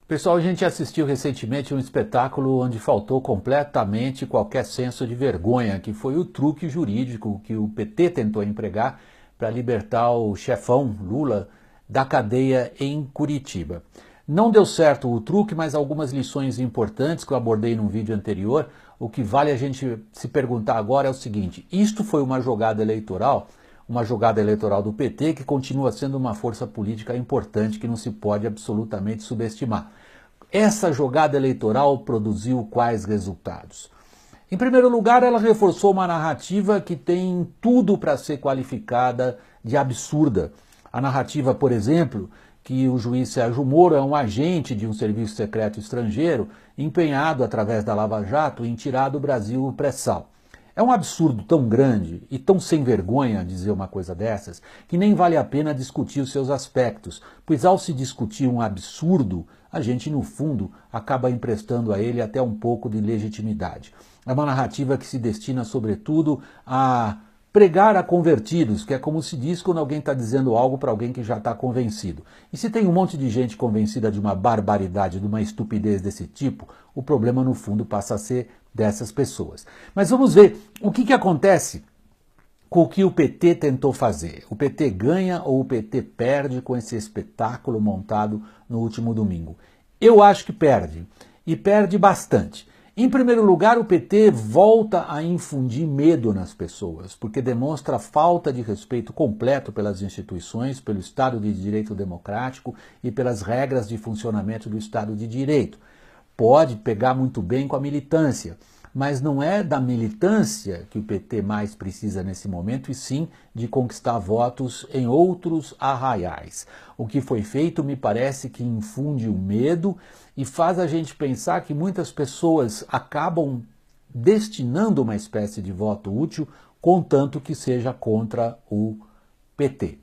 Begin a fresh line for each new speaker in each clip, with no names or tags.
Pessoal, a gente assistiu recentemente um espetáculo onde faltou completamente qualquer senso de vergonha, que foi o truque jurídico que o PT tentou empregar para libertar o chefão Lula da cadeia em Curitiba. Não deu certo o truque, mas algumas lições importantes que eu abordei num vídeo anterior. O que vale a gente se perguntar agora é o seguinte: isto foi uma jogada eleitoral do PT que continua sendo uma força política importante que não se pode absolutamente subestimar. Essa jogada eleitoral produziu quais resultados? Em primeiro lugar, ela reforçou uma narrativa que tem tudo para ser qualificada de absurda. A narrativa, por exemplo, que o juiz Sérgio Moro é um agente de um serviço secreto estrangeiro empenhado, através da Lava Jato, em tirar do Brasil o pré-sal. É um absurdo tão grande e tão sem vergonha dizer uma coisa dessas que nem vale a pena discutir os seus aspectos, pois ao se discutir um absurdo, a gente no fundo acaba emprestando a ele até um pouco de legitimidade. É uma narrativa que se destina sobretudo a pregar a convertidos, que é como se diz quando alguém está dizendo algo para alguém que já está convencido. E se tem um monte de gente convencida de uma barbaridade, de uma estupidez desse tipo, o problema no fundo passa a ser dessas pessoas. Mas vamos ver o que acontece com o que o PT tentou fazer. O PT ganha ou o PT perde com esse espetáculo montado no último domingo? Eu acho que perde, e perde bastante. Em primeiro lugar, o PT volta a infundir medo nas pessoas, porque demonstra falta de respeito completo pelas instituições, pelo Estado de Direito democrático e pelas regras de funcionamento do Estado de Direito. Pode pegar muito bem com a militância, mas não é da militância que o PT mais precisa nesse momento, e sim de conquistar votos em outros arraiais. O que foi feito me parece que infunde o medo e faz a gente pensar que muitas pessoas acabam destinando uma espécie de voto útil, contanto que seja contra o PT.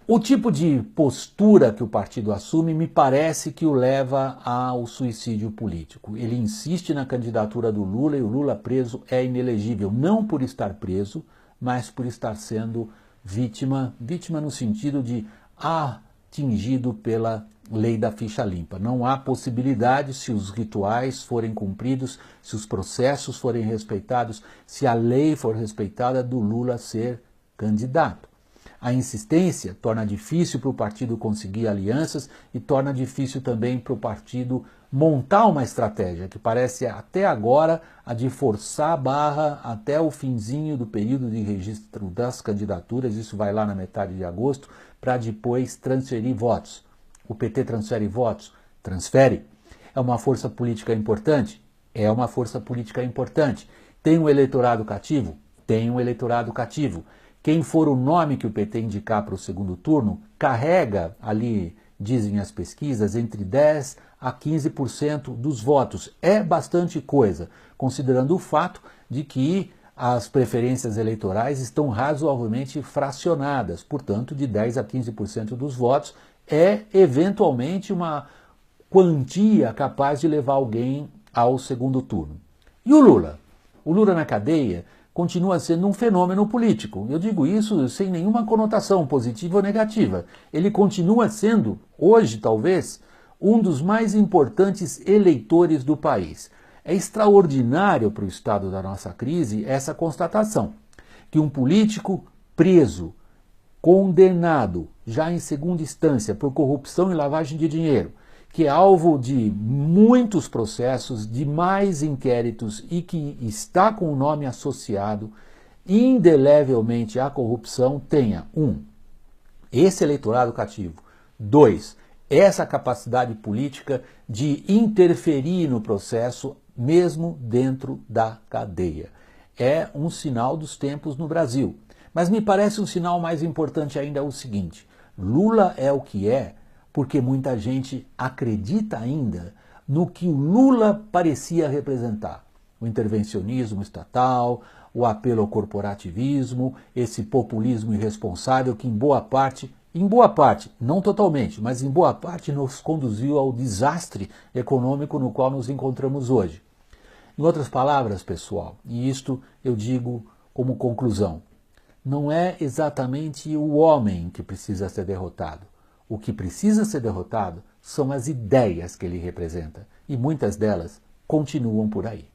O tipo de postura que o partido assume me parece que o leva ao suicídio político. Ele insiste na candidatura do Lula e o Lula preso é inelegível, não por estar preso, mas por estar sendo vítima no sentido de atingido pela lei da ficha limpa. Não há possibilidade, se os rituais forem cumpridos, se os processos forem respeitados, se a lei for respeitada, do Lula ser candidato. A insistência torna difícil para o partido conseguir alianças e torna difícil também para o partido montar uma estratégia, que parece até agora a de forçar a barra até o finzinho do período de registro das candidaturas, isso vai lá na metade de agosto, para depois transferir votos. O PT transfere votos? Transfere. É uma força política importante? É uma força política importante. Tem um eleitorado cativo? Tem um eleitorado cativo. Quem for o nome que o PT indicar para o segundo turno, carrega ali, dizem as pesquisas, entre 10% a 15% dos votos. É bastante coisa, considerando o fato de que as preferências eleitorais estão razoavelmente fracionadas. Portanto, de 10% a 15% dos votos é, eventualmente, uma quantia capaz de levar alguém ao segundo turno. E o Lula? O Lula na cadeia continua sendo um fenômeno político. Eu digo isso sem nenhuma conotação positiva ou negativa. Ele continua sendo, hoje talvez, um dos mais importantes eleitores do país. É extraordinário para o estado da nossa crise essa constatação, que um político preso, condenado, já em segunda instância, por corrupção e lavagem de dinheiro, que é alvo de muitos processos, de mais inquéritos e que está com o nome associado indelevelmente à corrupção, tenha esse eleitorado cativo, 2, essa capacidade política de interferir no processo mesmo dentro da cadeia. É um sinal dos tempos no Brasil. Mas me parece um sinal mais importante ainda o seguinte: Lula é o que é porque muita gente acredita ainda no que o Lula parecia representar. O intervencionismo estatal, o apelo ao corporativismo, esse populismo irresponsável que em boa parte, não totalmente, mas em boa parte nos conduziu ao desastre econômico no qual nos encontramos hoje. Em outras palavras, pessoal, e isto eu digo como conclusão, não é exatamente o homem que precisa ser derrotado. O que precisa ser derrotado são as ideias que ele representa, e muitas delas continuam por aí.